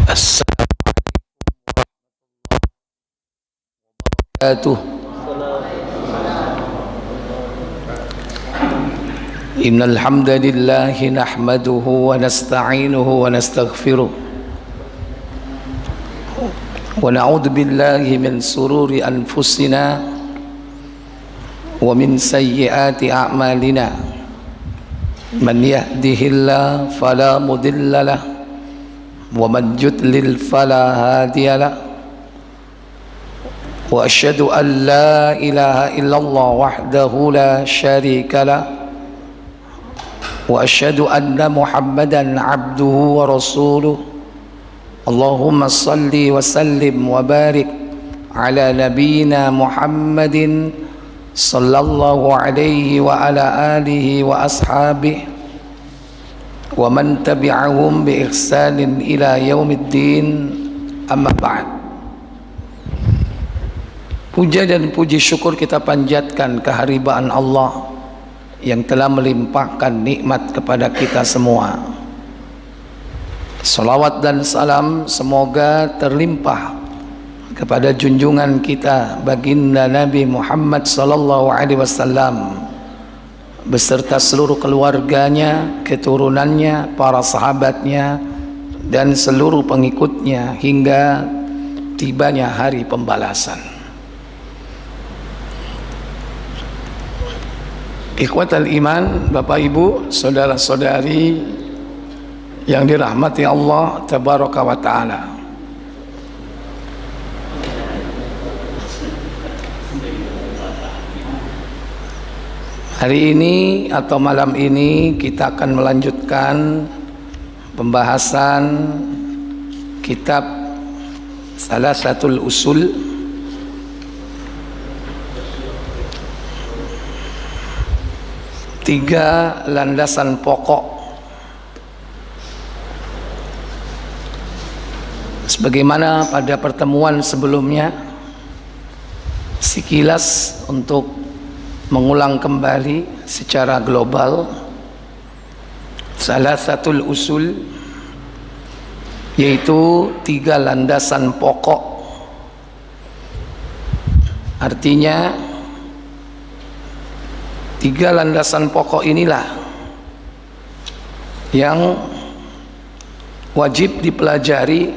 Assalamualaikum warahmatullahi wabarakatuh. Innal hamdalillahi nahmaduhu wa nasta'inuhu wa nastaghfiruh wa na'udzu billahi min sururi anfusina wa min sayyiati a'malina. Man yahdihillahu fala mudilla lahu wa man yudlil fala hadiya lahu. Wa asyhadu an la ilaha illallah wahdahu la syarika lahu wa asyhadu anna Muhammadan abduhu wa rasuluh. Allahumma salli wa sallim wa barik ala nabiyyina Muhammadin sallallahu alaihi wa ala alihi wa ashabihi wa man tabi'ahum bi ihsanin ila yaumiddin, amma ba'd. Puja dan puji syukur kita panjatkan keharibaan Allah yang telah melimpahkan nikmat kepada kita semua. Salawat dan salam semoga terlimpah kepada junjungan kita baginda Nabi Muhammad sallallahu alaihi wasallam beserta seluruh keluarganya, keturunannya, para sahabatnya dan seluruh pengikutnya hingga tibanya hari pembalasan. Ikhwatal iman, Bapak Ibu, saudara-saudari yang dirahmati Allah tabaraka wa taala. Hari ini atau malam ini kita akan melanjutkan pembahasan kitab Salasatul Usul tiga landasan pokok. Sebagaimana pada pertemuan sebelumnya, sekilas untuk mengulang kembali secara global, Salasatul Usul yaitu tiga landasan pokok. Artinya tiga landasan pokok inilah yang wajib dipelajari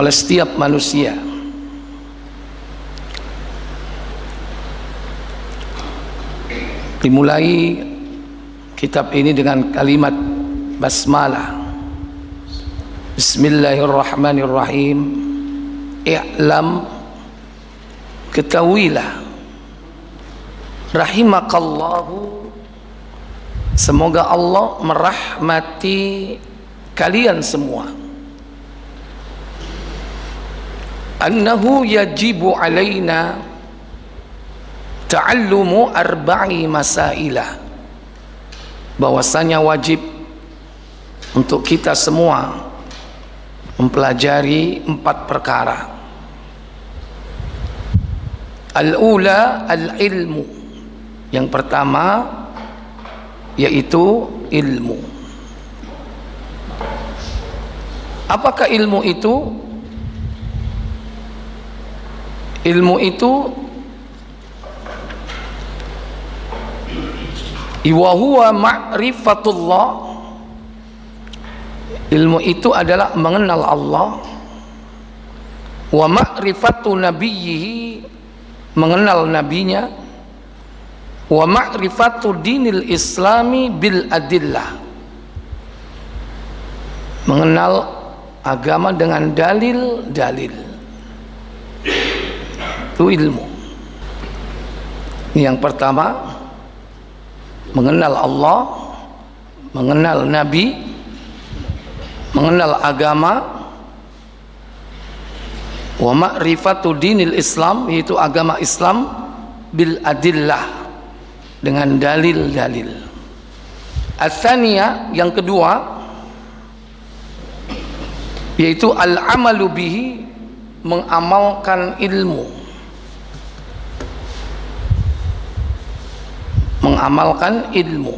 oleh setiap manusia. Dimulai kitab ini dengan kalimat basmalah. Bismillahirrahmanirrahim. I'lam, ketahuilah, rahimakallahu, semoga Allah merahmati kalian semua. Annahu yajibu alaina ta'allumu arba'i masailah, bahwasanya wajib untuk kita semua mempelajari 4 perkara. Al-ula al-ilmu, yang pertama yaitu ilmu. Apakah ilmu itu? Ilmu itu wa huwa ma'rifatullah. Ilmu itu adalah mengenal Allah. Wa ma'rifatu nabiyhi, mengenal nabinya. Wa ma'rifatu dinil islami bil adillah, mengenal agama dengan dalil-dalil. Itu ilmu. Yang pertama, mengenal Allah, mengenal Nabi, mengenal agama. Wa ma'rifatu dinil Islam, yaitu agama Islam, bil adillah, dengan dalil-dalil. Ats-tsaniyah, yang kedua, yaitu al-amalu bihi, mengamalkan ilmu. Mengamalkan ilmu.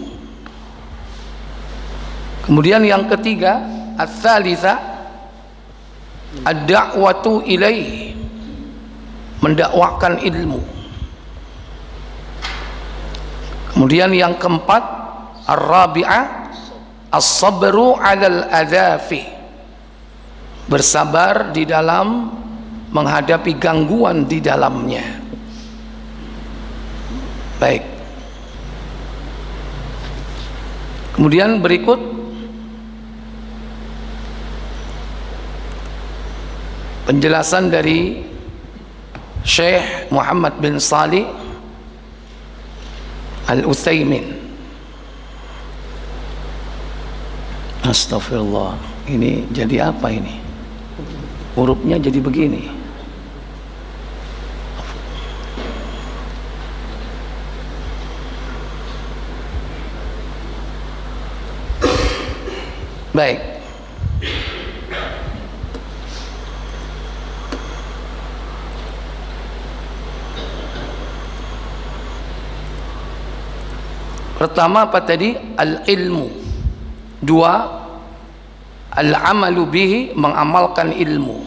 Kemudian yang ketiga, ats-tsalitsah, ad-da'watu ilaih, mendakwakan ilmu. Kemudian yang keempat, ar-rabi'ah, as-sabru 'alal adzafi, bersabar di dalam menghadapi gangguan di dalamnya. Baik. Kemudian berikut penjelasan dari Syekh Muhammad bin Shalih Al-Utsaimin. Astagfirullah, ini jadi apa ini? Hurufnya jadi begini. Baik. Pertama apa tadi? Al-ilmu. Dua, al-amalu bihi, mengamalkan ilmu.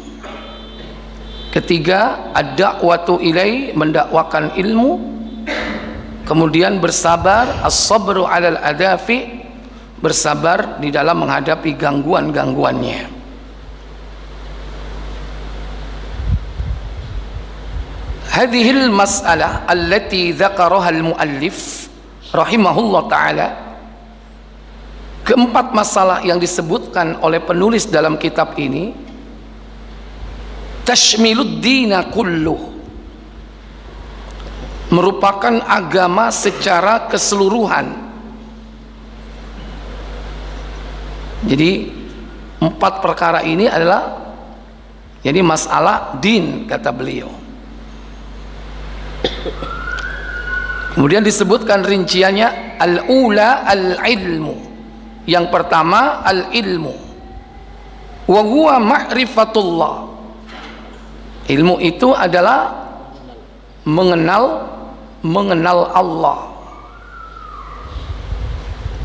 Ketiga, ad-da'watu ilai, mendakwakan ilmu. Kemudian bersabar, as-sabru 'alal adafi, bersabar di dalam menghadapi gangguan-gangguannya. Hadhil mas'alah allati dzakaraha al-muallif rahimahullah ta'ala, keempat masalah yang disebutkan oleh penulis dalam kitab ini, tashmilud dina kulluh, merupakan agama secara keseluruhan. Jadi empat perkara ini adalah jadi masalah din, kata beliau. Kemudian disebutkan rinciannya, al-ula al-ilmu, yang pertama al-ilmu, wa huwa ma'rifatullah, ilmu itu adalah mengenal Allah.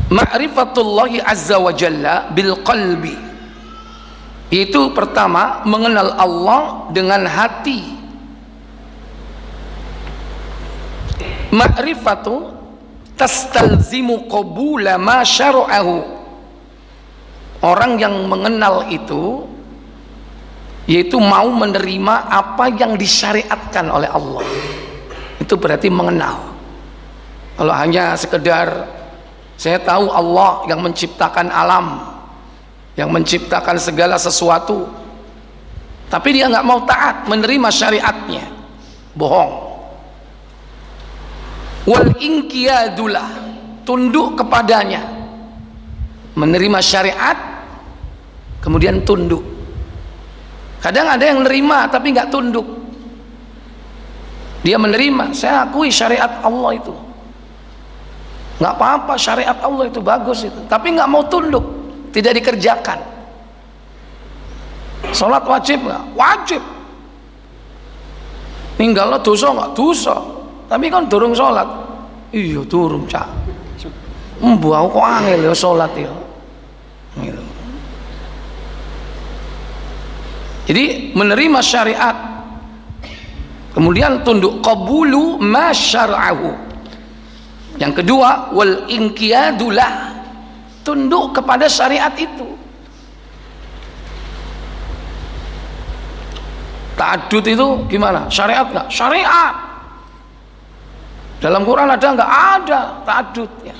Ma'rifatullahi azza wa jalla bil qalbi, itu pertama mengenal Allah dengan hati. Ma'rifatu tastalzimu qabula ma syara'ahu, orang yang mengenal itu yaitu mau menerima apa yang disyariatkan oleh Allah. Itu berarti mengenal. Kalau hanya sekedar saya tahu Allah yang menciptakan alam, yang menciptakan segala sesuatu, tapi dia nggak mau taat menerima syariatnya, bohong. Wal inqiyadulah, tunduk kepadanya, menerima syariat kemudian tunduk. Kadang ada yang menerima tapi nggak tunduk, dia menerima, saya akui syariat Allah itu nggak apa-apa, syariat Allah itu bagus itu, tapi nggak mau tunduk, tidak dikerjakan. Sholat wajib nggak? Wajib. Ninggalnya dosa nggak? Dosa, tapi kan durung sholat. Iya durung cak. Aku kok angel ya sholat ya. Gitu. Jadi menerima syariat, kemudian tunduk, qabulu ma syar'ahu. Yang kedua, wal inqiyadulah, tunduk kepada syariat itu. Ta'addud itu gimana? Syariat nggak? Syariat. Dalam Quran ada nggak? Ada ta'addud ya.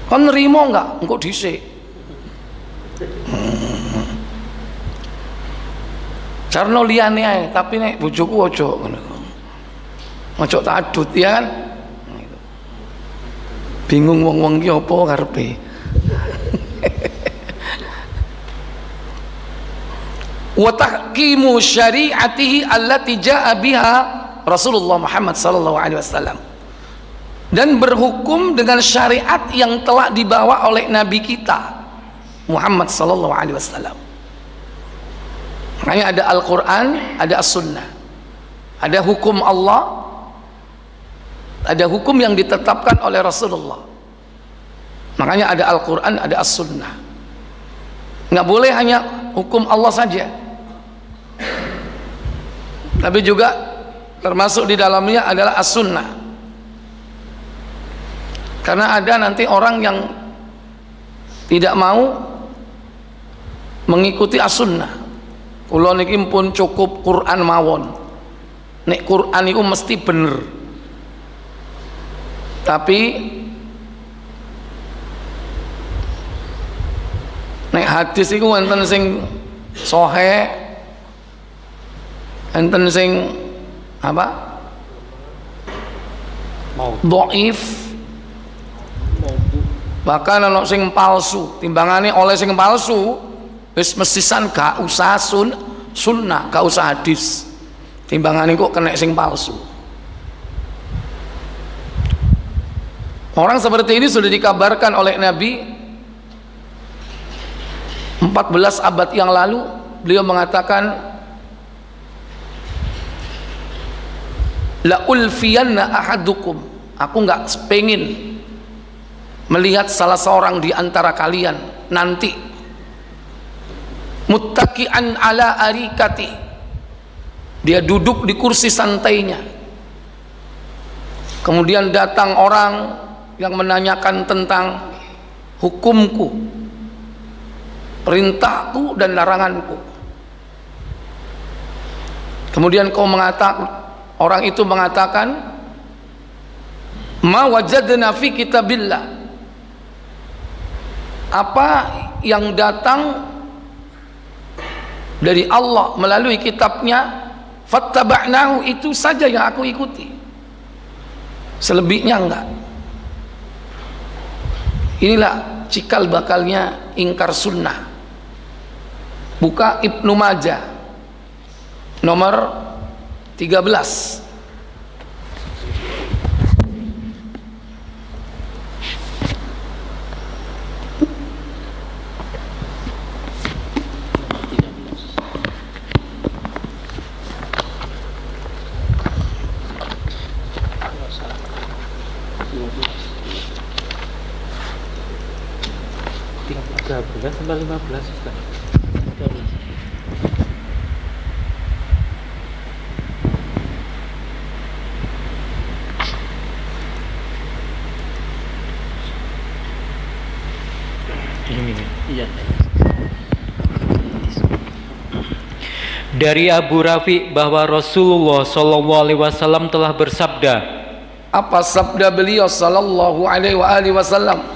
Kan nerimo nggak? Engkau dhisik. Carno liyane ae, tapi nek bojoku ojo ngono. Ojo ta'addud ya kan? Bingung wong-wong ki apa karepe. Wa tahkimu syari'atihi allati jaa'a biha Rasulullah Muhammad sallallahu alaihi wasallam, dan berhukum dengan syariat yang telah dibawa oleh Nabi kita Muhammad sallallahu alaihi wasallam. Makanya ada Al-Quran, ada As-Sunnah, ada hukum Allah, ada hukum yang ditetapkan oleh Rasulullah. Makanya ada Al-Quran, ada As-Sunnah. Nggak boleh hanya hukum Allah saja, tapi juga termasuk di dalamnya adalah as-sunnah. Karena ada nanti orang yang tidak mau mengikuti as-sunnah. Kula niki pun cukup Quran mawon, nek Quran itu mesti bener, tapi nek hadis itu wonten sing sahih, enten sing apa? Dhaif, bahkan ana sing palsu. Timbangane oleh sing palsu wis mesisan gak usah sunnah, gak usah hadis. Timbangane kok kena sing palsu. Orang seperti ini sudah dikabarkan oleh Nabi 14 abad yang lalu. Beliau mengatakan, la ulfiyanna ahadukum, aku nggak pengen melihat salah seorang di antara kalian nanti muttaqian ala arikati, dia duduk di kursi santainya, kemudian datang orang yang menanyakan tentang hukumku, perintahku dan laranganku. Kemudian orang itu mengatakan, ma wajadna fi kitabillah, apa yang datang dari Allah melalui kitabnya, fattaba'nahu, itu saja yang aku ikuti, selebihnya enggak. Inilah cikal bakalnya ingkar sunnah. Buka Ibnu Majah nomor 13. Sampai 15 Ustaz. Iya. Dari Abu Rafi bahwa Rasulullah Shallallahu Alaihi Wasallam telah bersabda. Apa sabda beliau Shallallahu Alaihi Wasallam?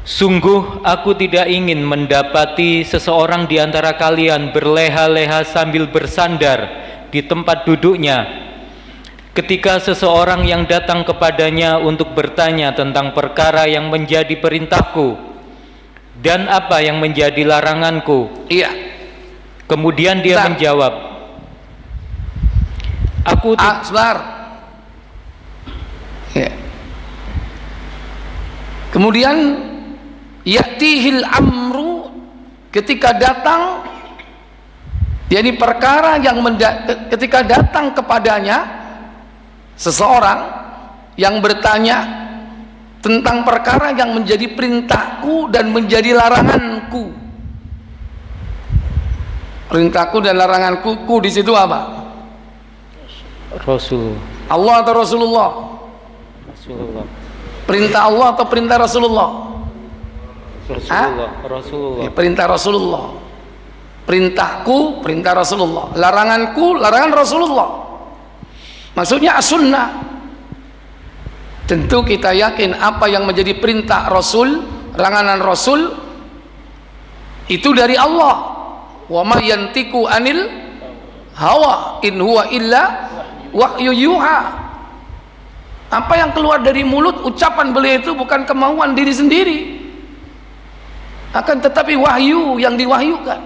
Sungguh aku tidak ingin mendapati seseorang di antara kalian berleha-leha sambil bersandar di tempat duduknya ketika seseorang yang datang kepadanya untuk bertanya tentang perkara yang menjadi perintahku dan apa yang menjadi laranganku. Iya. Kemudian dia menjawab, aku sebentar. Ya. Kemudian ya'tihil amru, ketika datang, yakni perkara yang ketika datang kepadanya seseorang yang bertanya tentang perkara yang menjadi perintahku dan menjadi laranganku. Perintahku dan laranganku, di situ apa? Rasul. Allah atau Rasulullah? Rasulullah. Perintah Allah atau perintah Rasulullah? Rasulullah. Perintah Rasulullah. Perintahku, perintah Rasulullah. Laranganku, larangan Rasulullah. Maksudnya as-sunnah. Tentu kita yakin apa yang menjadi perintah Rasul, larangan Rasul, itu dari Allah. Wa ma yantiku anil hawa in huwa illa wahyu yuha. Apa yang keluar dari mulut, ucapan beliau itu bukan kemauan diri sendiri, akan tetapi wahyu yang diwahyukan.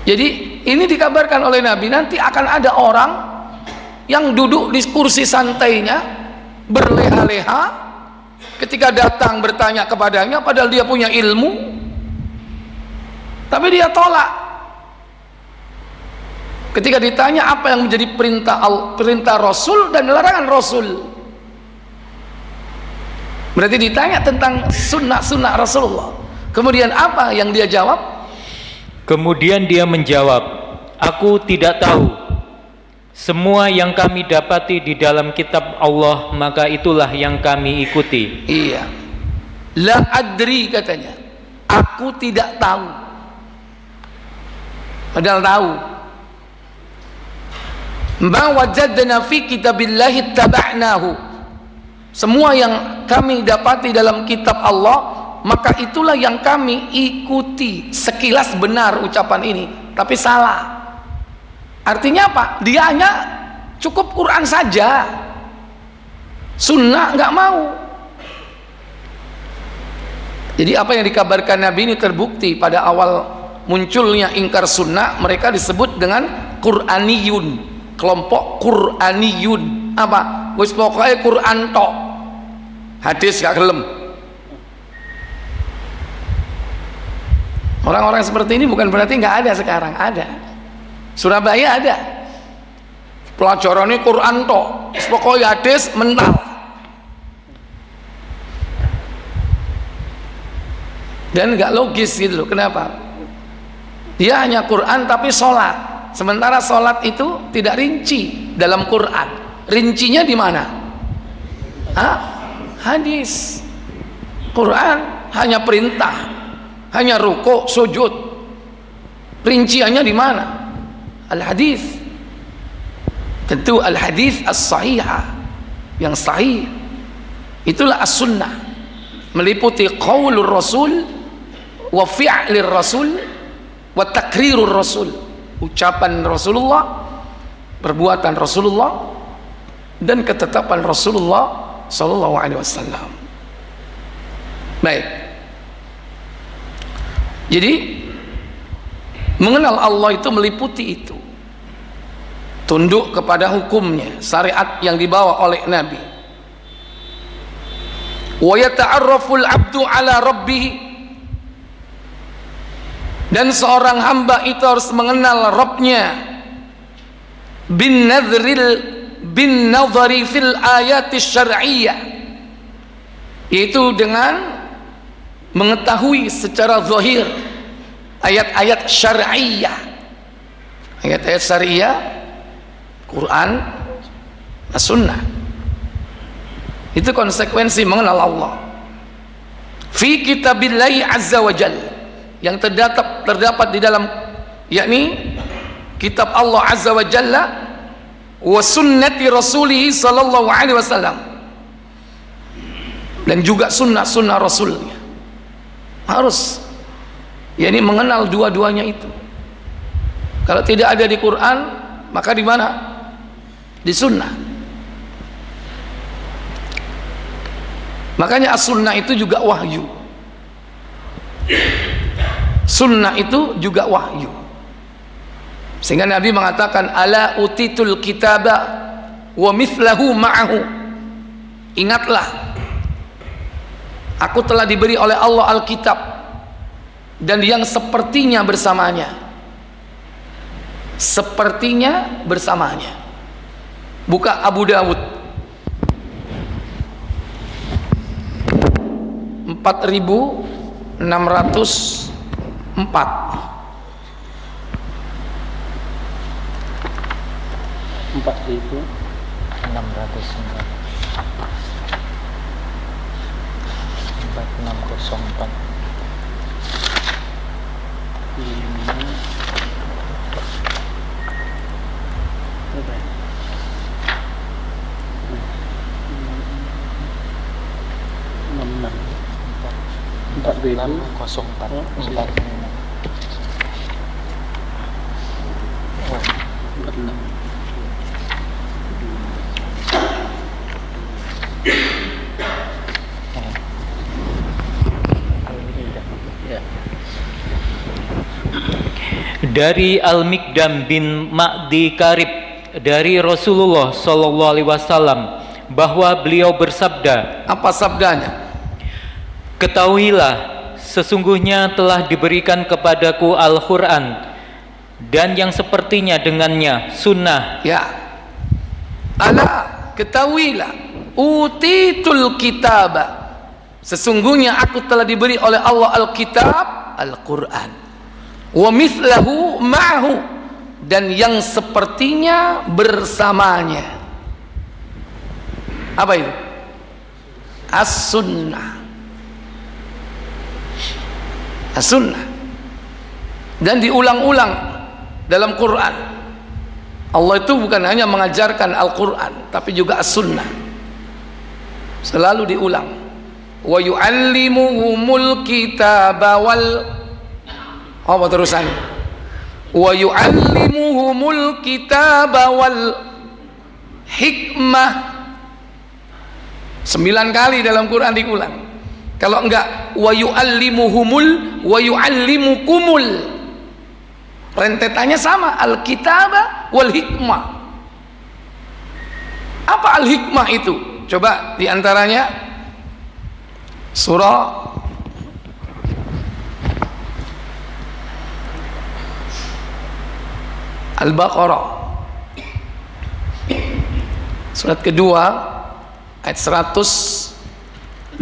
Jadi ini dikabarkan oleh Nabi, nanti akan ada orang yang duduk di kursi santainya berleha-leha, ketika datang bertanya kepadanya padahal dia punya ilmu, tapi dia tolak. Ketika ditanya apa yang menjadi perintah Rasul dan larangan Rasul, berarti ditanya tentang sunnah-sunnah Rasulullah. Kemudian apa yang dia jawab? Kemudian dia menjawab, aku tidak tahu. Semua yang kami dapati di dalam kitab Allah, maka itulah yang kami ikuti. Iya. La adri katanya. Aku tidak tahu. Padahal tahu. Ma wajadna fi kitabillahi taba'nahu. Semua yang kami dapati dalam kitab Allah, maka itulah yang kami ikuti. Sekilas benar ucapan ini, tapi salah. Artinya apa? Dia hanya cukup Quran saja, sunnah nggak mau. Jadi apa yang dikabarkan Nabi ini terbukti. Pada awal munculnya ingkar sunnah, mereka disebut dengan Quraniyun, kelompok Quraniyun. Apa? Wis pokoknya Quran tok, hadis gak gelem. Orang-orang seperti ini bukan berarti nggak ada sekarang, ada. Surabaya ada. Pelajarannya Quran tok, pokoknya hadis mental. Dan nggak logis gitu loh. Kenapa? Dia hanya Quran tapi sholat. Sementara sholat itu tidak rinci dalam Quran. Rincinya di mana? Hadis. Quran hanya perintah, hanya rukuk, sujud. Rinciannya di mana? Al-hadis. Tentu al-hadis as-sahihah, yang sahih. Itulah as-sunnah, meliputi qaulur rasul wa fi'lir rasul wa takrirur rasul, ucapan Rasulullah, perbuatan Rasulullah, dan ketetapan Rasulullah sallallahu alaihi wasallam. Baik. Jadi mengenal Allah itu meliputi itu. Tunduk kepada hukumnya, syariat yang dibawa oleh Nabi. Wa yata'arraful 'abdu 'ala rabbih. Dan seorang hamba itu harus mengenal Rabbnya bin nadhari fil ayati syar'iyyah, yaitu dengan mengetahui secara zahir ayat-ayat syar'iyyah. Ayat-ayat syar'iyyah, Quran, As-Sunnah. Itu konsekuensi mengenal Allah. Fi kitabillahi azza wa jalla, yang terdapat di dalam, yakni kitab Allah azza wa jalla, wa sunnati rasulih sallallahu alaihi wasallam, dan juga sunnah-sunnah rasulnya. Harus, yakni mengenal dua-duanya itu. Kalau tidak ada di Quran, maka di mana? Di sunnah. Makanya as-sunnah itu juga wahyu. Sunnah itu juga wahyu. Sehingga Nabi mengatakan, ala utitul kitaba wa mithlahu ma'ahu. Ingatlah, aku telah diberi oleh Allah Alkitab dan yang sepertinya bersamanya. Sepertinya bersamanya. Buka Abu Dawud 4604. 4604. Dari Al-Mikdam bin Ma'di Karib dari Rasulullah sallallahu alaihi wasallam bahwa beliau bersabda, apa sabdanya? ketahuilah, sesungguhnya telah diberikan kepadaku Al-Quran dan yang sepertinya dengannya, sunnah. Ya, ala, ketahuilah, utitul kitaba, Sesungguhnya aku telah diberi oleh Allah Alkitab, Al-Quran, wa mithlahu ma'hu, dan yang sepertinya bersamanya. Apa itu? As-sunnah. As-sunnah. Dan diulang-ulang dalam Quran. Allah itu bukan hanya mengajarkan Al-Quran, tapi juga As-sunnah. Selalu diulang. Wa yu'allimuhumul kitaba wal, apa terusannya? Wa yu'allimuhumul kitaba wal hikmah. 9 kali dalam Quran diulang. Kalau enggak wa yu'allimuhumul wa yu'allimukumul, rentetannya sama, al-kitaba wal hikmah. Apa al-hikmah itu? Coba diantaranya surah Al-Baqarah, surat kedua ayat 129.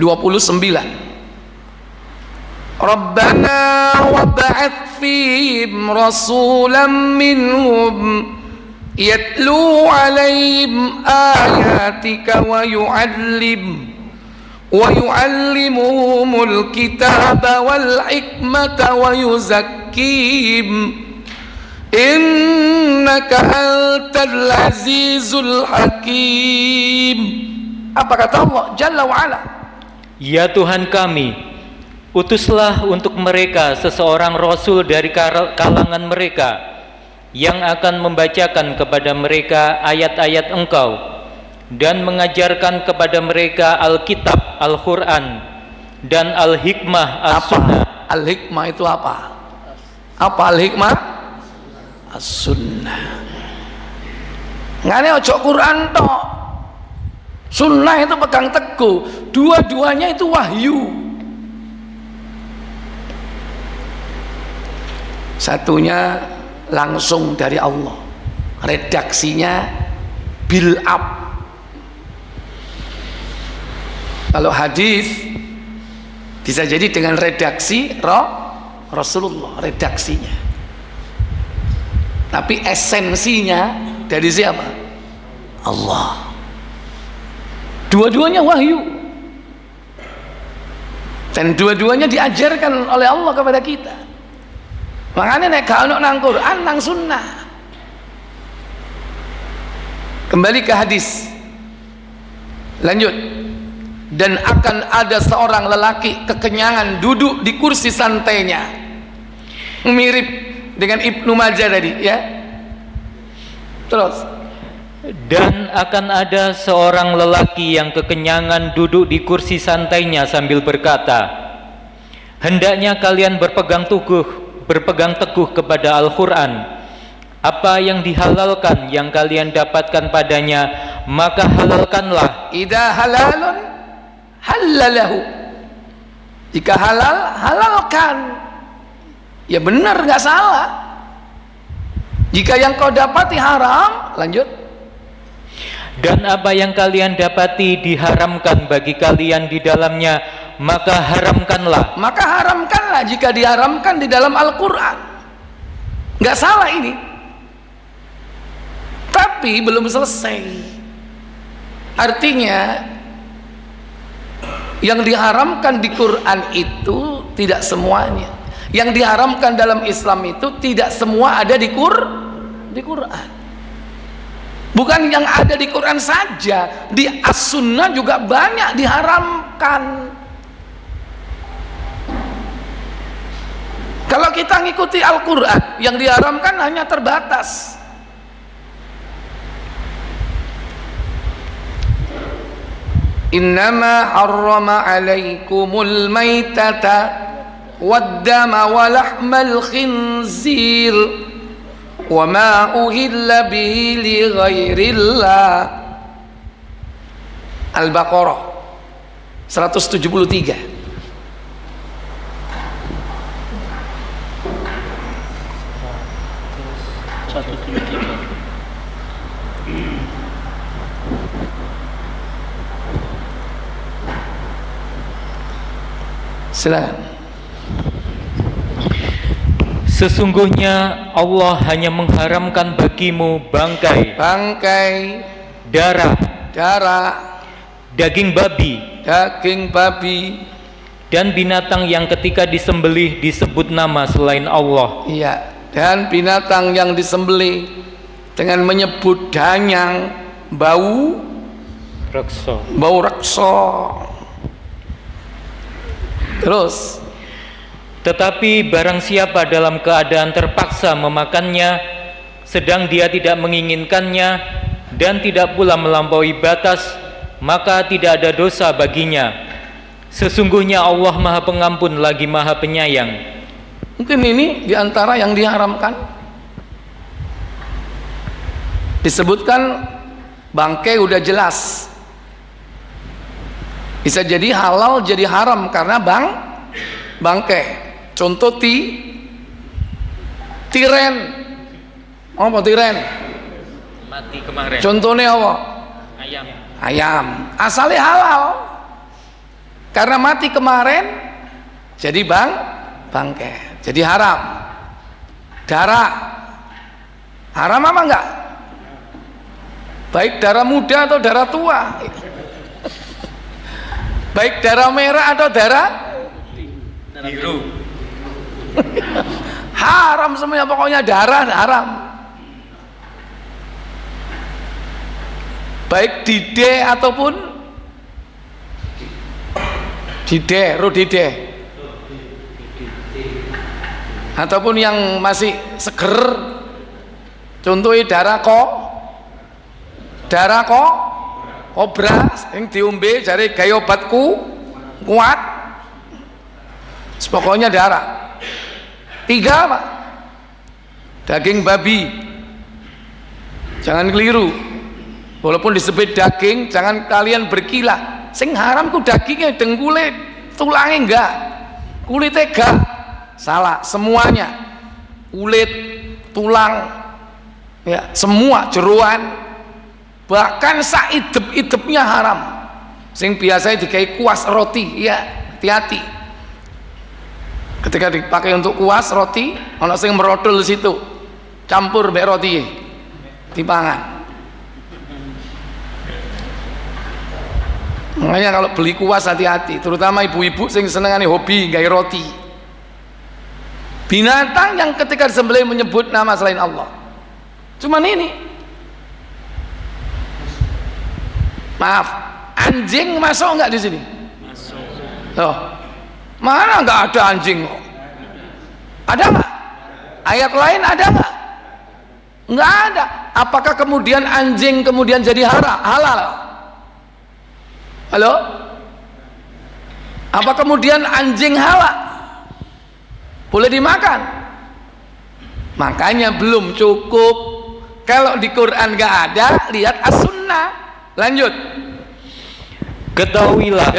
Rabbana wab'ats fihim rasulan minhum yatlu 'alaihim ayatika wa yu'allimuhumul kitaba wal hikmata wa yuzakkihim innaka antal azizul hakim. Apa kata Allah Jalla wa'ala? Ya Tuhan kami, utuslah untuk mereka seseorang rasul dari kalangan mereka yang akan membacakan kepada mereka ayat-ayat Engkau dan mengajarkan kepada mereka Alkitab, Al-Quran, dan Al-Hikmah, As-Sunnah. Al-Hikmah itu apa? Apa Al-Hikmah? As-Sunnah. Ngane ojo Quran tok, Sunnah itu pegang teguh. Dua-duanya itu wahyu. Satunya langsung dari Allah, redaksinya bil up. Kalau hadis bisa jadi dengan redaksi Rasulullah, redaksinya. Tapi esensinya dari siapa? Allah. Dua-duanya wahyu. Dan dua-duanya diajarkan oleh Allah kepada kita. Makanya nek gak ono nang Quran, nang sunnah. Kembali ke hadis. Lanjut. Dan akan ada seorang lelaki kekenyangan duduk di kursi santainya, mirip dengan Ibnu Majah tadi, ya. Terus, dan akan ada seorang lelaki yang kekenyangan duduk di kursi santainya sambil berkata, hendaknya kalian berpegang teguh kepada Al-Quran. Apa yang dihalalkan yang kalian dapatkan padanya, maka halalkanlah. Idza halalun halalahu, jika halal, halalkan. Ya benar, nggak salah. Jika yang kau dapati haram, lanjut. Dan apa yang kalian dapati diharamkan bagi kalian di dalamnya, maka haramkanlah. Maka haramkanlah jika diharamkan di dalam Al-Quran. Nggak salah ini. Tapi belum selesai. Artinya yang diharamkan di Quran itu tidak semuanya. Yang diharamkan dalam Islam itu tidak semua ada di Quran. Bukan yang ada di Quran saja, di As-Sunnah juga banyak diharamkan. Kalau kita ngikuti Al-Quran, yang diharamkan hanya terbatas. Innama harrama alaikumul maitata waddama walahmal khinzir wa ma uhilla bihi li ghairillah. Al-Baqarah 173. Silakan. Sesungguhnya Allah hanya mengharamkan bagimu bangkai, darah, daging babi, dan binatang yang ketika disembelih disebut nama selain Allah. Iya, dan binatang yang disembelih dengan menyebut danyang, bau rekso. Terus, tetapi barang siapa dalam keadaan terpaksa memakannya, sedang dia tidak menginginkannya dan tidak pula melampaui batas, maka tidak ada dosa baginya. Sesungguhnya Allah Maha Pengampun lagi Maha Penyayang. Mungkin ini diantara yang diharamkan. Disebutkan bangkai udah jelas. Bisa jadi halal jadi haram karena bangkai. Contoh tiren. Apa tiren? Mati kemarin. Contohnya apa? Ayam. Asalnya halal. Karena mati kemarin jadi bangkai. Jadi haram. Darah. Haram apa enggak? Baik darah muda atau darah tua. Baik darah merah atau darah biru. Haram semuanya, pokoknya darah haram. Baik dide ataupun rodide ataupun yang masih seger, contohnya darah kobra yang diombe jari gaya obatku kuat. Pokoknya darah. 3 apa? Daging babi. Jangan keliru. Walaupun disebut daging, jangan kalian berkilah. Sing haram ku dagingnya, dengkulnya, tulangnya enggak, kulitnya enggak. Salah, semuanya. Kulit, tulang, ya, semua jeroan. Bahkan saidep-idepnya haram. Sing biasanya dikai kuas roti, ya, hati-hati. Ketika dipakai untuk kuas roti, ono sing merodol di situ, campur mbek roti, dipangan. Makanya kalau beli kuas hati-hati, terutama ibu-ibu sing senengane hobi gawe roti. Binatang yang ketika disembelih menyebut nama selain Allah. Cuman ini, maaf, anjing masuk nggak di sini? Masuk. Loh, mana nggak ada anjing kok? Ada nggak? Ayat lain ada nggak? Nggak ada. Apakah kemudian anjing kemudian jadi halal? Halo? Apa kemudian anjing halal? Boleh dimakan? Makanya belum cukup. Kalau di Quran nggak ada, lihat as-sunnah. Lanjut. Ketahuilah,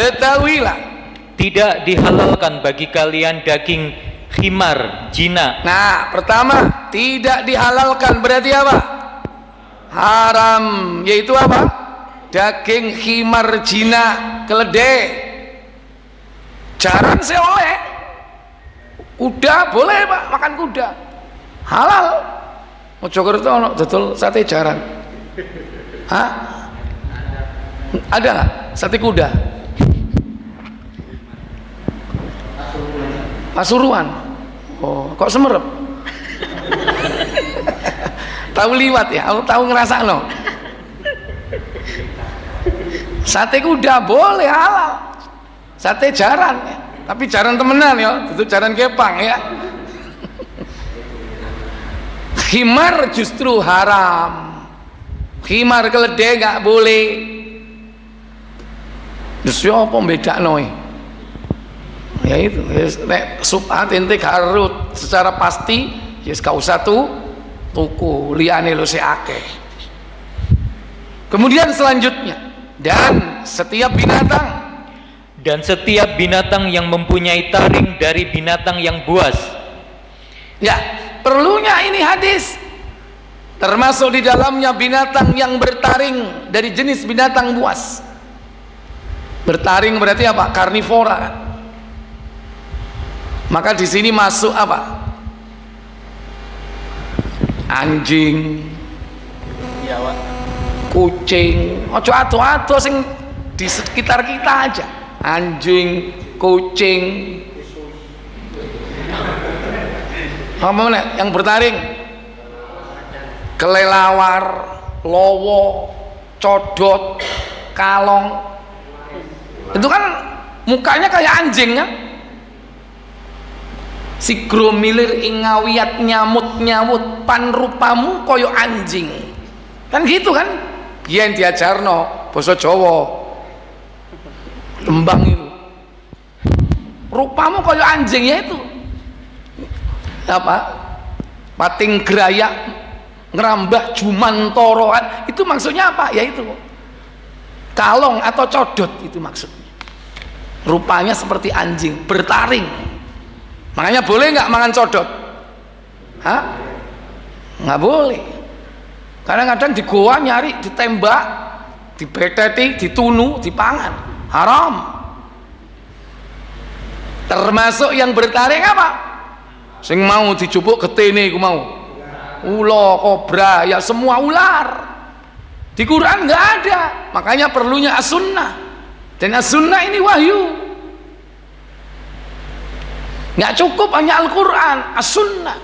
tidak dihalalkan bagi kalian daging khimar, jina. Nah, pertama, tidak dihalalkan berarti apa? Haram, yaitu apa? Daging khimar, jina, keledai. Jaran saya oleh. Kuda boleh Pak, makan kuda. Halal. Mojokerto ono dodol sate jaran. Hah? Ada nggak sate kuda? Pasuruan. Oh, kok semerep? Tahu liwat ya? Aku tahu ngerasa no. Sate kuda boleh halal. Sate jaran ya. Tapi jaran temenan ya, itu jaran kepang ya. Khimar justru haram. Khimar keledai nggak boleh. Terus apa bedakno? Ya itu, nek subhat ente harus secara pasti, ya gak usah tuku liyane lo akeh. Kemudian selanjutnya, dan setiap binatang yang mempunyai taring dari binatang yang buas. Ya, perlunya ini hadis. Termasuk di dalamnya binatang yang bertaring dari jenis binatang buas. Bertaring berarti apa? Karnivora kan? Maka di sini masuk apa? Anjing, Ya, Pak. kucing, ojo ado-ado sing di sekitar kita aja. Anjing, kucing, apa mana yang bertaring? Kelelawar, lowo, codot, kalong. Itu kan mukanya kayak anjing kan? Si gromilir ingawiyat nyamut-nyamut pan rupamu koyo anjing. Kan gitu kan? Biyen diajarno basa Jawa. Tembang itu. Rupamu koyo anjing, ya itu. Apa? Pating gerayak ngerambah jumantoroan, itu maksudnya apa? Ya itu. Kalong atau codot itu maksudnya. Rupanya seperti anjing, bertaring. Makanya boleh nggak mangan codot? Hah? Nggak boleh. Kadang-kadang di goa nyari, ditembak, dibeteti, ditunu, dipangan. Haram. Termasuk yang bertaring apa? Sing mau dicupuk getene ku mau. Ulo, kobra, ya semua ular. Di Quran nggak ada. Makanya perlunya as-sunnah. Dan as-sunnah ini wahyu. Nggak cukup hanya Al-Quran, as-sunnah.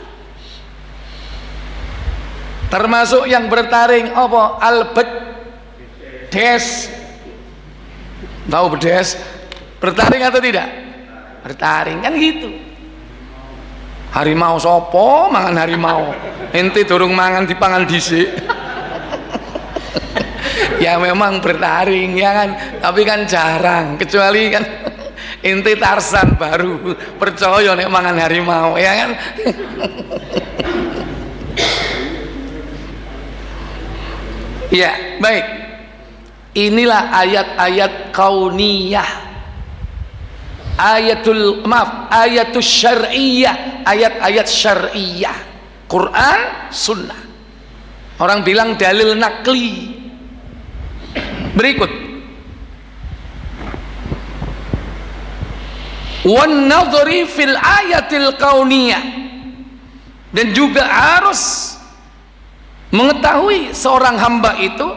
Termasuk yang bertaring apa? Al-bedes. Tahu bedes? Bertaring atau tidak? Bertaring kan gitu. Harimau sopo mangan harimau, ente durung mangan dipangan dhisik. Ya memang bertaring ya kan, tapi kan jarang, kecuali kan ente Tarsan baru percaya nek mangan harimau ya kan. Ya baik, inilah ayat-ayat kauniyah, ayatul syar'iyah, ayat-ayat syar'iyah, Quran, sunnah. Orang bilang dalil nakli. Berikut, wan nadhri fil ayatil kauniyah, dan juga harus mengetahui seorang hamba itu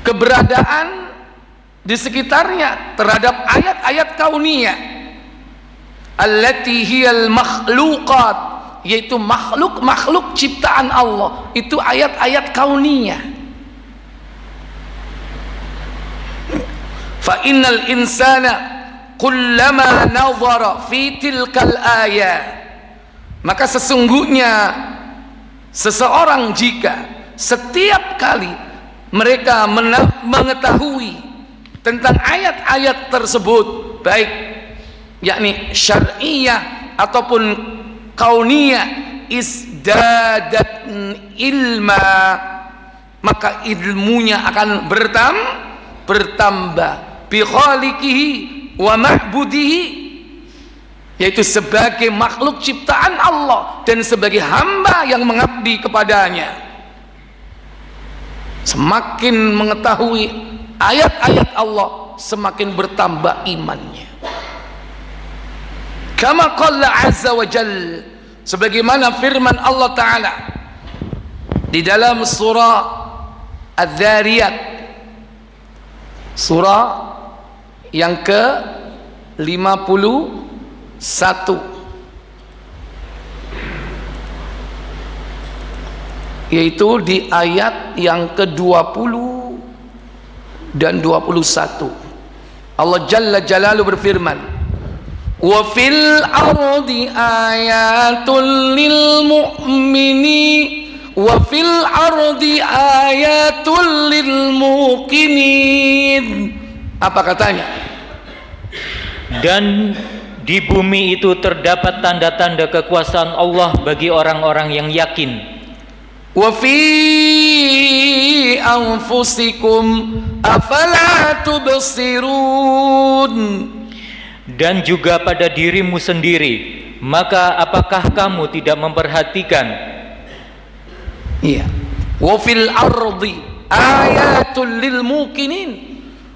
keberadaan di sekitarnya terhadap ayat-ayat kauniyah allati hiyal makhluqat, yaitu makhluk-makhluk ciptaan Allah. Itu ayat-ayat kauniyah. Fa innal insana kullama nazara fi tilkal ayat, maka sesungguhnya seseorang jika setiap kali mereka mengetahui tentang ayat-ayat tersebut, baik yakni syar'iyah ataupun kauniyah, isdadat ilma, maka ilmunya akan bertambah bi khaliqihi wa ma'budihi, yaitu sebagai makhluk ciptaan Allah dan sebagai hamba yang mengabdi kepadanya. Semakin mengetahui ayat-ayat Allah, semakin bertambah imannya. Kama qala azza wa jalla, sebagaimana firman Allah Ta'ala di dalam surah Adz-Dzariyat, surah yang ke-51, yaitu di ayat yang ke-20 dan 21. Allah Jalla Jalaluhu berfirman, wa fil ardi ayatul lil mu'mini wa fil ardi ayatul lil muqinin. Apa katanya? Dan di bumi itu terdapat tanda-tanda kekuasaan Allah bagi orang-orang yang yakin. Wa fi anfusikum afala tubsirun. Dan juga pada dirimu sendiri, maka apakah kamu tidak memperhatikan? Iya. Wa fil ardi ayatul lil muqinin.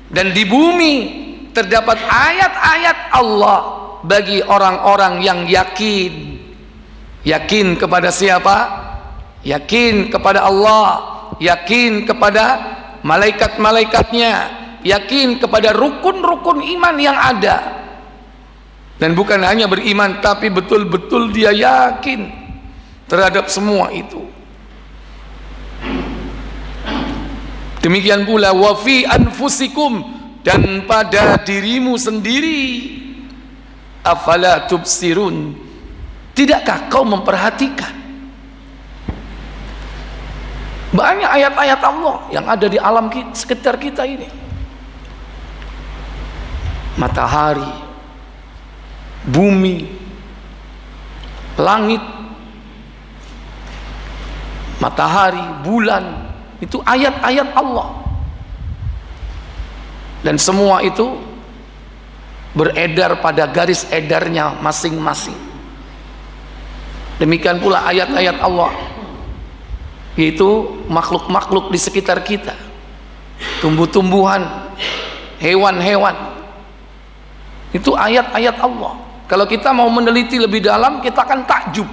Dan di bumi terdapat ayat-ayat Allah bagi orang-orang yang yakin. Yakin kepada siapa? Yakin kepada Allah, yakin kepada malaikat-malaikatnya, yakin kepada rukun-rukun iman yang ada. Dan bukan hanya beriman, tapi betul-betul dia yakin terhadap semua itu. Demikian pula wa fi anfusikum, dan pada dirimu sendiri. Afala tubsirun, tidakkah kau memperhatikan? Banyak ayat-ayat Allah yang ada di alam sekitar kita ini. Matahari, bumi, langit, matahari, bulan, itu ayat-ayat Allah. Dan semua itu beredar pada garis edarnya masing-masing. Demikian pula ayat-ayat Allah, yaitu makhluk-makhluk di sekitar kita, tumbuh-tumbuhan, hewan-hewan, itu ayat-ayat Allah. Kalau kita mau meneliti lebih dalam, kita akan takjub.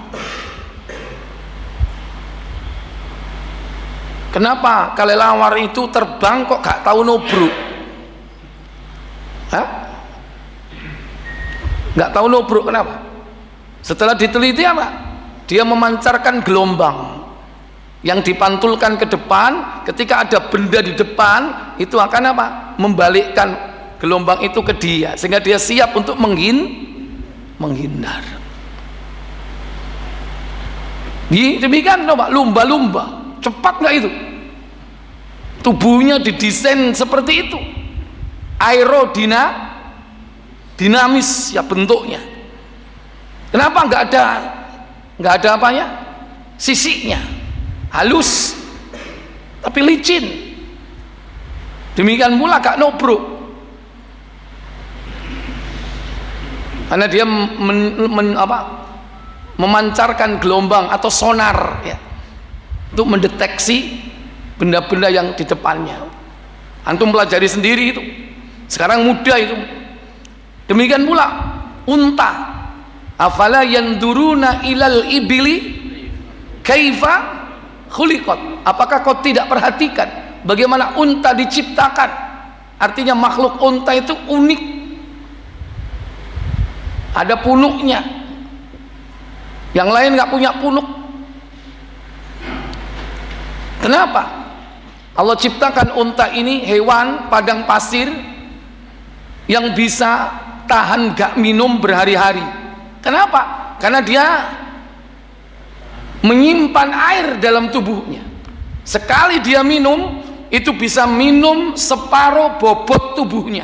Kenapa kelelawar itu terbang kok gak tahu nubruk? Hah? Gak tahu nubruk, kenapa? Setelah diteliti apa? Dia memancarkan gelombang yang dipantulkan ke depan. Ketika ada benda di depan, itu akan apa? Membalikkan gelombang itu ke dia, sehingga dia siap untuk menghindar. Demikian coba lumba-lumba, cepat nggak itu? Tubuhnya didesain seperti itu, aerodinamis ya bentuknya. Kenapa nggak ada apanya? Sisiknya halus tapi licin. Demikian pula gak nubruk, karena dia memancarkan gelombang atau sonar ya, untuk mendeteksi benda-benda yang di depannya. Antum pelajari sendiri itu, sekarang mudah itu. Demikian pula unta. Afala yanduruna ilal ibili kaifa khuliqat. Apakah kau tidak perhatikan bagaimana unta diciptakan? Artinya makhluk unta itu unik, ada punuknya, yang lain nggak punya punuk. Kenapa Allah ciptakan unta ini, hewan padang pasir yang bisa tahan gak minum berhari-hari? Kenapa? Karena dia menyimpan air dalam tubuhnya. Sekali dia minum, itu bisa minum separuh bobot tubuhnya.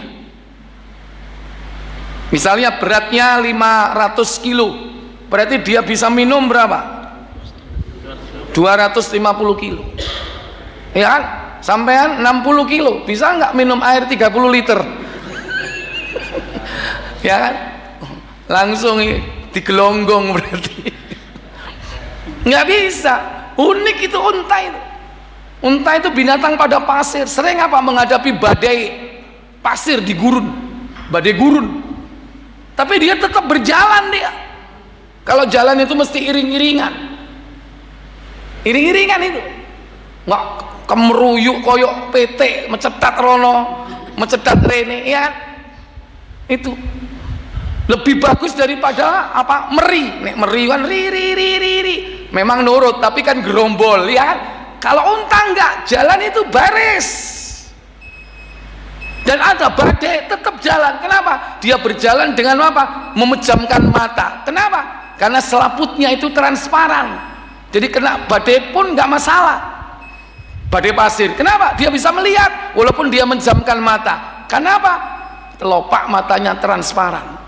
Misalnya beratnya 500 kilo, berarti dia bisa minum berapa? 250 kilo. Ya kan? Sampean 60 kilo, bisa nggak minum air 30 liter? Ya kan? Langsung digelonggong berarti. Nggak bisa. Unik itu unta itu. Unta itu binatang pada pasir. Sering apa? Menghadapi badai pasir di gurun, badai gurun. Tapi dia tetap berjalan dia. Kalau jalan itu mesti iring-iringan. Iring-iringan itu. Nggak kemeruyuk koyok PT, mencetat rono, mencetat rene, ya kan? Itu lebih bagus daripada apa? Meri. Nek meri kan ri. Memang nurut, tapi kan gerombol, ya kan? Kalau unta enggak, jalan itu baris. Dan ada badai tetap jalan. Kenapa? Dia berjalan dengan apa? Memejamkan mata. Kenapa? Karena selaputnya itu transparan. Jadi kena badai pun enggak masalah. Badai pasir. Kenapa? Dia bisa melihat walaupun dia menjamkan mata. Kenapa? Telopak matanya transparan.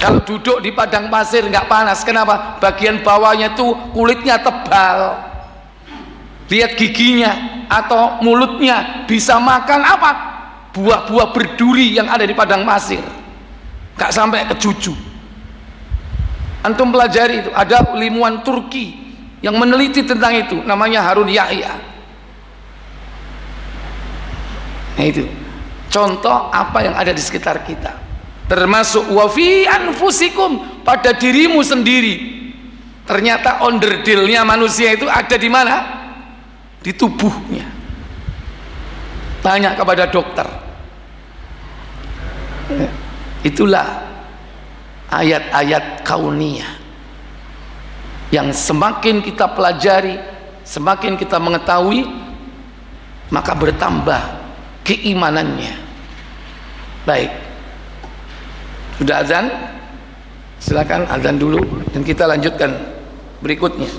Kalau duduk di padang pasir nggak panas. Kenapa? Bagian bawahnya itu kulitnya tebal. Lihat giginya atau mulutnya, bisa makan apa? Buah-buah berduri yang ada di padang pasir. Nggak sampai ke cucu. Antum pelajari itu. Ada ilmuwan Turki yang meneliti tentang itu, namanya Harun Yahya. Nah itu contoh apa yang ada di sekitar kita. termasuk wa fi anfusikum, pada dirimu sendiri. Ternyata onderdilnya manusia itu ada di mana? Di tubuhnya. Tanya kepada dokter. Itulah ayat-ayat kauniyah yang semakin kita pelajari, semakin kita mengetahui, maka bertambah keimanannya. Baik, sudah azan? Silakan azan dulu dan kita lanjutkan berikutnya.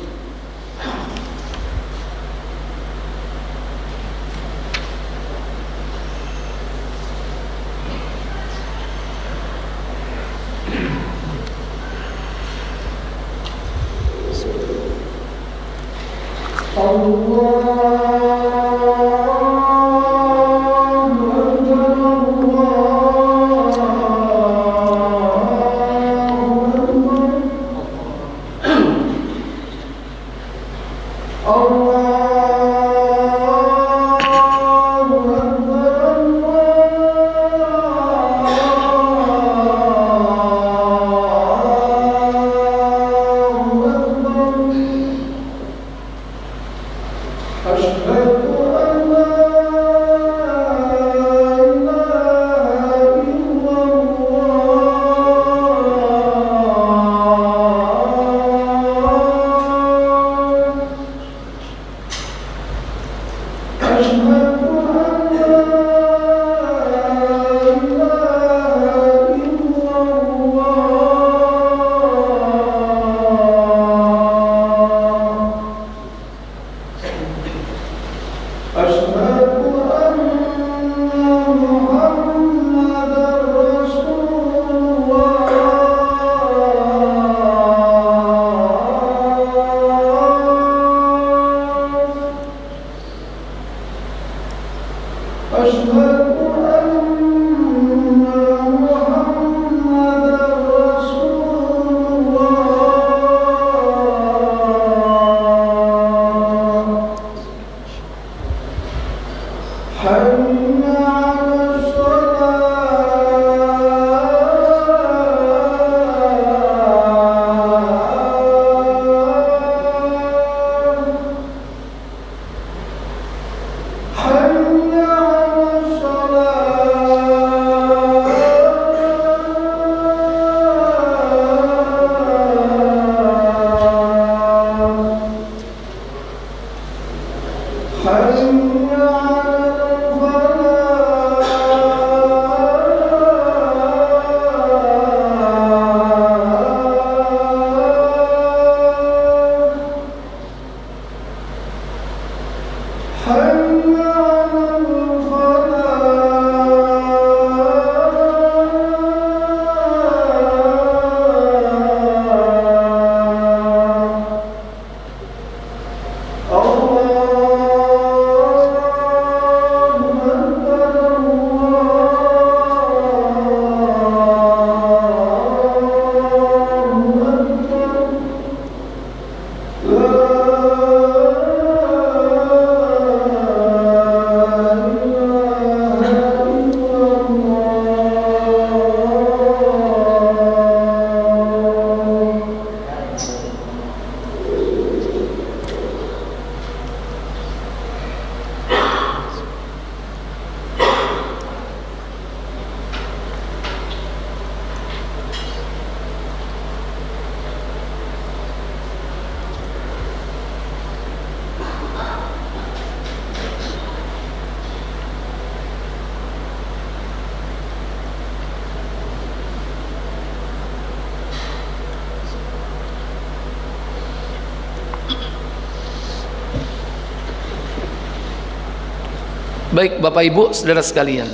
Baik Bapak Ibu saudara sekalian,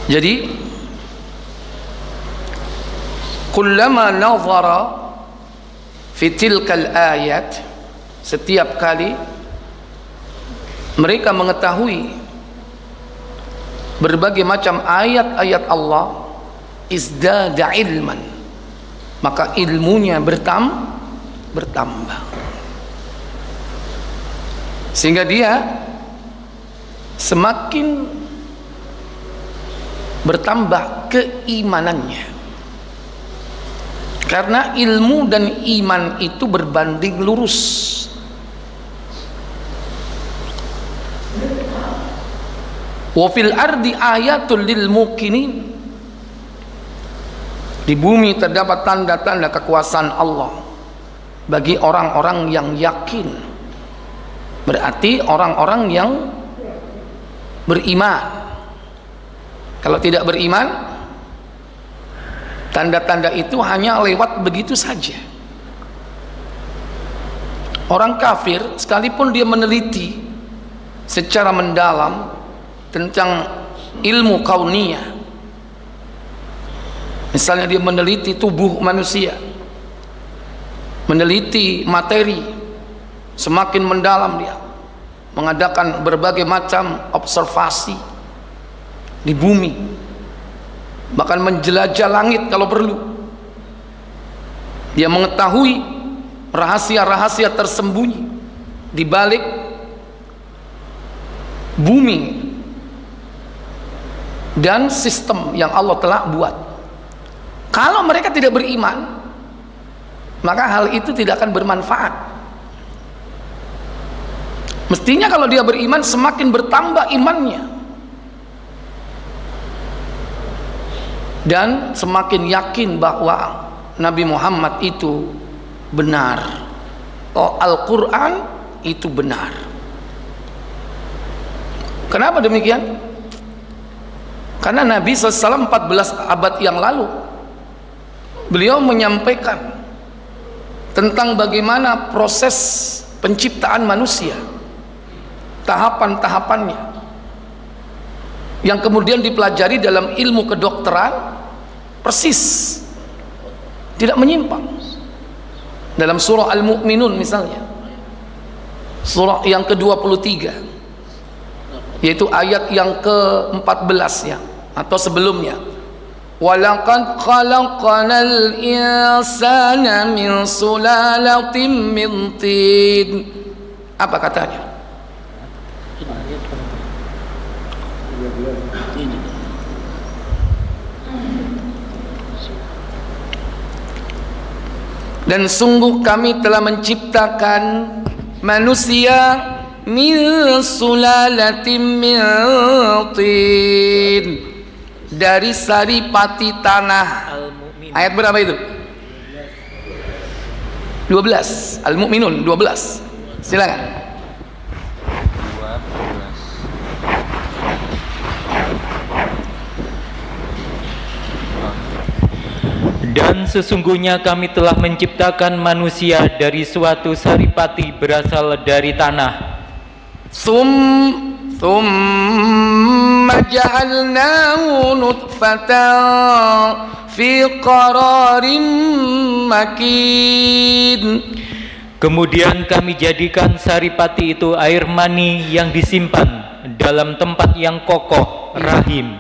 jadi kullama nazara fi tilkal ayat, setiap kali mereka mengetahui berbagai macam ayat-ayat Allah, izdada ilman, maka ilmunya bertambah, sehingga dia semakin bertambah keimanannya. Karena ilmu dan iman itu berbanding lurus. Wa fil ardi ayatul lil muqinin. Di bumi terdapat tanda-tanda kekuasaan Allah bagi orang-orang yang yakin. Berarti orang-orang yang beriman. Kalau tidak beriman, tanda-tanda itu hanya lewat begitu saja. Orang kafir sekalipun dia meneliti secara mendalam tentang ilmu kauniyah, misalnya dia meneliti tubuh manusia, meneliti materi, semakin mendalam dia mengadakan berbagai macam observasi di bumi, bahkan menjelajah langit kalau perlu. Dia mengetahui rahasia-rahasia tersembunyi di balik bumi dan sistem yang Allah telah buat. Kalau mereka tidak beriman, maka hal itu tidak akan bermanfaat. Mestinya kalau dia beriman, semakin bertambah imannya dan semakin yakin bahwa Nabi Muhammad itu benar, Al-Quran itu benar. Kenapa demikian? Karena Nabi SAW 14 abad yang lalu beliau menyampaikan tentang bagaimana proses penciptaan manusia, tahapan-tahapannya, yang kemudian dipelajari dalam ilmu kedokteran, persis tidak menyimpang. Dalam surah Al-Mu'minun misalnya, surah yang ke-23, yaitu ayat yang ke-14 ya, atau sebelumnya, walaqad khalaqnal insana min sulalatin min tin. Apa katanya? Dan sungguh kami telah menciptakan manusia min sulalatin min tin, dari saripati tanah. Ayat berapa itu? 12. Al-Mu'minun 12. Silakan. Dan sesungguhnya kami telah menciptakan manusia dari suatu saripati berasal dari tanah. Thumma ja'alnahu nutfatan fi qararin makin. Kemudian kami jadikan saripati itu air mani yang disimpan dalam tempat yang kokoh, rahim.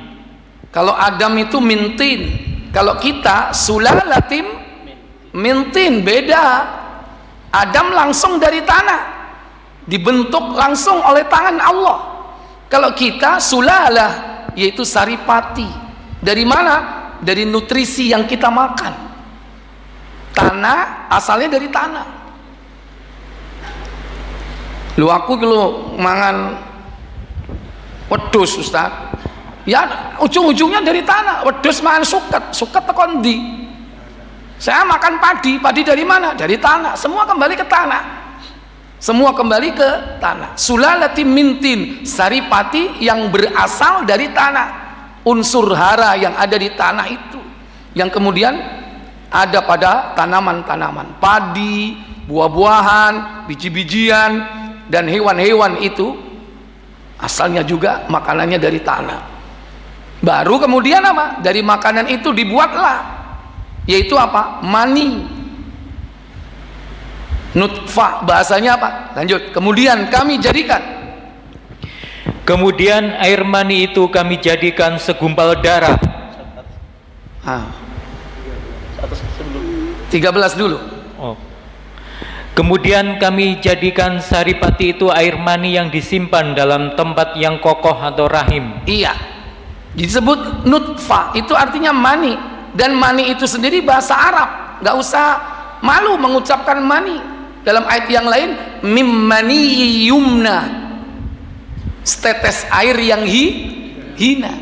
Kalau Adam itu mintin, kalau kita sulalatim mintin, beda. Adam langsung dari tanah, dibentuk langsung oleh tangan Allah. Kalau kita sulalah, yaitu saripati. Dari mana? Dari nutrisi yang kita makan. Tanah asalnya dari tanah. Lu aku kalau mangan wedhus Ustaz, ya ujung-ujungnya dari tanah. Wedhus mangan suket tekan ndi? Saya makan padi dari mana? Dari tanah. Semua kembali ke tanah. Semua kembali ke tanah. Sulalatim mintin, saripati yang berasal dari tanah. Unsur hara yang ada di tanah itu, yang kemudian ada pada tanaman-tanaman, padi, buah-buahan, biji-bijian, dan hewan-hewan itu asalnya juga makanannya dari tanah. Baru kemudian apa? Dari makanan itu dibuatlah, yaitu apa? Mani, nutfah, bahasanya apa? Lanjut. Kemudian kami jadikan, kemudian air mani itu kami jadikan segumpal darah. 13 dulu. Oh. Kemudian kami jadikan saripati itu air mani yang disimpan dalam tempat yang kokoh atau rahim. Iya. disebut nutfah, itu artinya mani. Dan mani itu sendiri bahasa Arab, nggak usah malu mengucapkan mani. Dalam ayat yang lain, mim mani yumna, setetes air yang hina,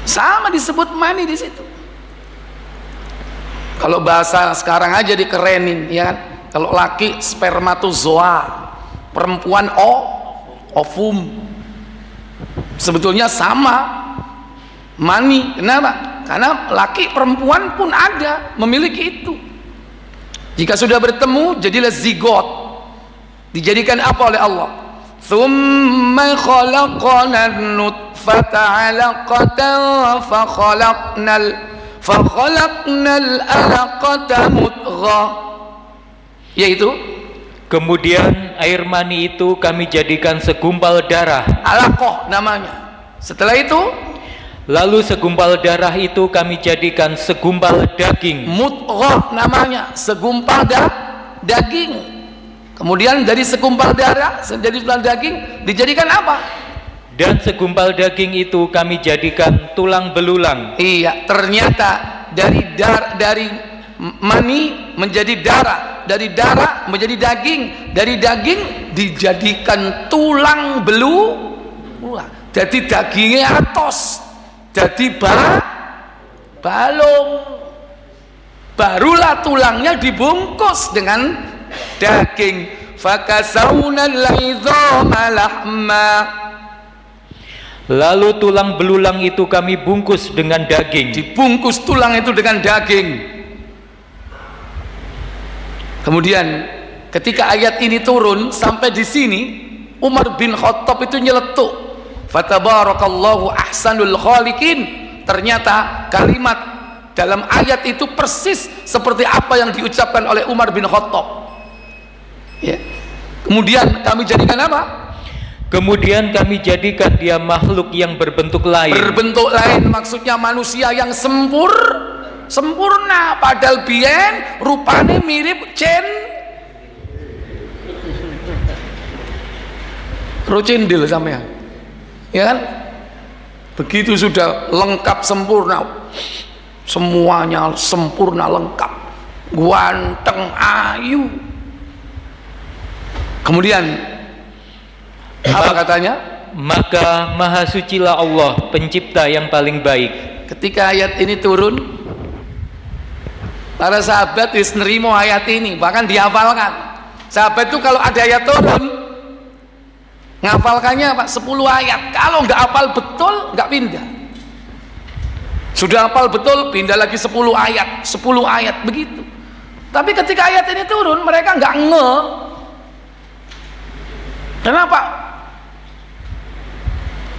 sama disebut mani di situ. Kalau bahasa sekarang aja dikerenin, ya kan? Kalau laki spermatozoa, perempuan ovum. Sebetulnya sama, mani. Kenapa? Karena laki perempuan pun ada memiliki itu. Jika sudah bertemu jadilah zigot, dijadikan apa oleh Allah? Tsumma khalaqna nutfata 'alaqatan fakhalaqnal 'alaqata mudghah, yaitu kemudian air mani itu kami jadikan segumpal darah, alaqah namanya. Setelah itu lalu segumpal darah itu kami jadikan segumpal daging, mudghah namanya, segumpal daging. Kemudian dari segumpal darah, dari segumpal daging dijadikan apa? Dan segumpal daging itu kami jadikan tulang belulang. Iya, ternyata dari mani menjadi darah, dari darah menjadi daging, dari daging dijadikan tulang belulang. Jadi dagingnya atos, jadi balung, barulah tulangnya dibungkus dengan daging. Fakasawna al-'idhama lahma, lalu tulang belulang itu kami bungkus dengan daging, dibungkus tulang itu dengan daging. Kemudian ketika ayat ini turun sampai di sini, Umar bin Khattab itu nyeletuk, fatabarakallahu ahsanul khaliqin. Ternyata kalimat dalam ayat itu persis seperti apa yang diucapkan oleh Umar bin Khattab, ya. Kemudian kami jadikan apa? Kemudian kami jadikan dia makhluk yang berbentuk lain. Berbentuk lain maksudnya manusia yang sempurna, padahal biyen rupane mirip cendil sampean, ya kan? Begitu sudah lengkap sempurna, semuanya sempurna lengkap, ganteng, ayu. Kemudian apa katanya? Maka maha sucilah Allah, pencipta yang paling baik. Ketika ayat ini turun, para sahabat wis nerimo ayat ini, bahkan dihafalkan. Sahabat itu kalau ada ayat turun, ngafalkannya apa? 10 ayat. Kalau nggak hafal betul, nggak pindah. Sudah hafal betul, pindah lagi 10 ayat begitu. Tapi ketika ayat ini turun, mereka nggak Kenapa?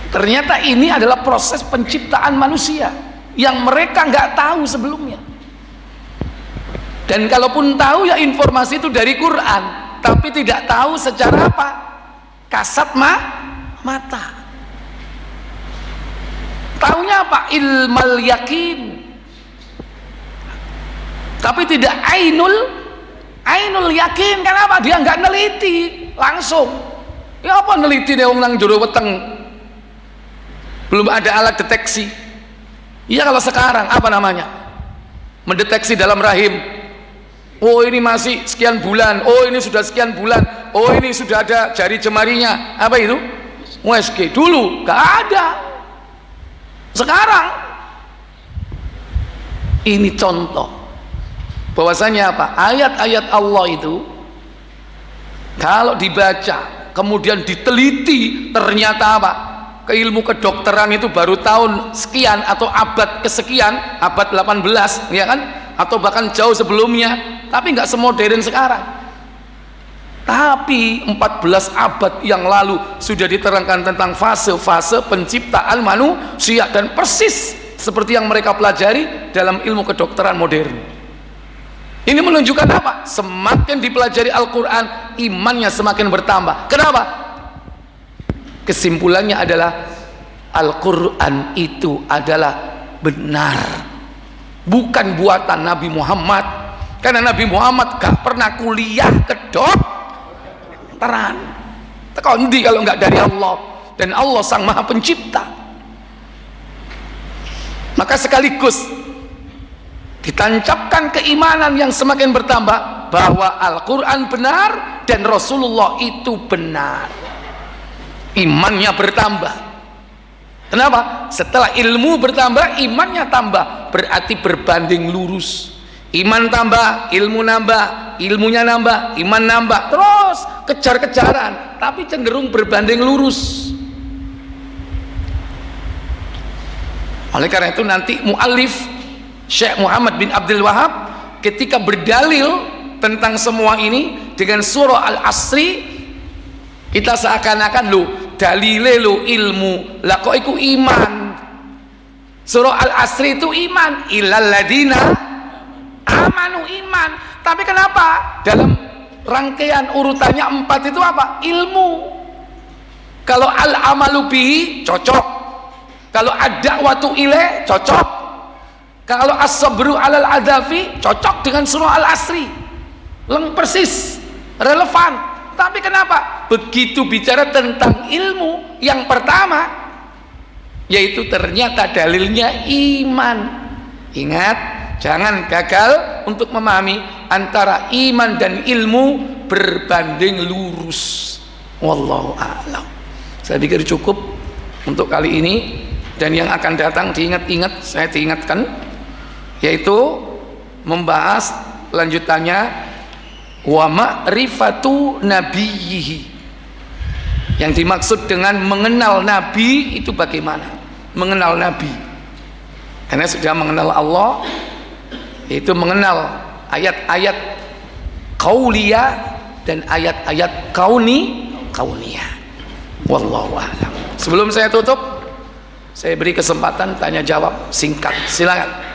Ternyata ini adalah proses penciptaan manusia yang mereka nggak tahu sebelumnya. Dan kalaupun tahu, ya informasi itu dari Quran, tapi tidak tahu secara apa? Kasat mata. Taunya apa? Ilmal yakin. Tapi tidak ainul yakin. Kenapa? Dia nggak neliti langsung. Ya apa neliti nih wong nang jero weteng, belum ada alat deteksi. Iya, kalau sekarang apa namanya, mendeteksi dalam rahim, oh ini masih sekian bulan, oh ini sudah sekian bulan, oh ini sudah ada jari jemarinya, apa itu USG. Dulu gak ada. Sekarang ini contoh bahwasanya apa, ayat-ayat Allah itu kalau dibaca kemudian diteliti, ternyata apa, keilmu kedokteran itu baru tahun sekian atau abad kesekian, abad 18, ya kan, atau bahkan jauh sebelumnya, tapi nggak semodern sekarang. Tapi 14 abad yang lalu sudah diterangkan tentang fase-fase penciptaan manusia, dan persis seperti yang mereka pelajari dalam ilmu kedokteran modern. Ini menunjukkan apa? Semakin dipelajari Al-Quran, imannya semakin bertambah. Kenapa? Kesimpulannya adalah Al-Quran itu adalah benar, bukan buatan Nabi Muhammad. Karena Nabi Muhammad gak pernah kuliah kedokteran. Tekondi kalau nggak dari Allah. dan Allah Sang Maha Pencipta. Maka sekaligus ditancapkan keimanan yang semakin bertambah bahwa Al-Quran benar dan Rasulullah itu benar. Imannya bertambah. Kenapa? Setelah ilmu bertambah, imannya tambah, berarti berbanding lurus. Iman tambah, ilmu nambah, ilmunya nambah, iman nambah, terus kejar-kejaran, tapi cenderung berbanding lurus. Oleh karena itu nanti muallif Syekh Muhammad bin Abdul Wahab ketika berdalil tentang semua ini dengan surah Al-Asri, kita seakan-akan dalile ilmu, lah kok iku iman. Surah Al-Asri itu iman, illal ladina amanu, iman. Tapi kenapa dalam rangkaian urutannya 4 itu apa? Ilmu. Kalau al-amalu bihi cocok, kalau ad-da'watu ilaih cocok, kalau as-sabru alal adafi cocok dengan surah Al-Asri, persis, relevan. Tapi kenapa begitu bicara tentang ilmu yang pertama, yaitu ternyata dalilnya iman. Ingat, jangan gagal untuk memahami antara iman dan ilmu berbanding lurus. Wallahu a'lam. Saya pikir cukup untuk kali ini, dan yang akan datang diingat-ingat, saya diingatkan, yaitu membahas lanjutannya wa ma'rifatu nabiyhi. Yang dimaksud dengan mengenal nabi itu bagaimana? Mengenal nabi, karena sudah mengenal Allah, yaitu mengenal ayat-ayat qauliyah dan ayat-ayat kauniyah. Wallahu a'lam. Sebelum saya tutup, saya beri kesempatan tanya jawab singkat, silakan.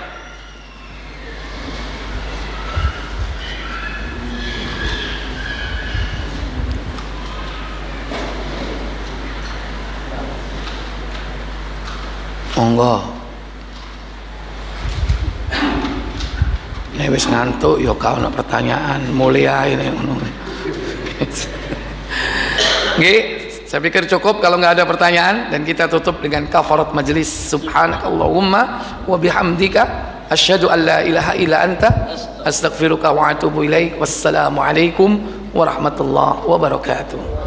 Monggo. Nek wis ngantuk ya gak ono pertanyaan, mulai ae ngono. Nggih, saya pikir cukup kalau nggak ada pertanyaan, dan kita tutup dengan kafarat majelis. Subhanakallahumma wa bihamdika asyhadu an la ilaha illa anta astaghfiruka wa atubu ilaik. Wassalamu alaikum warahmatullahi wabarakatuh.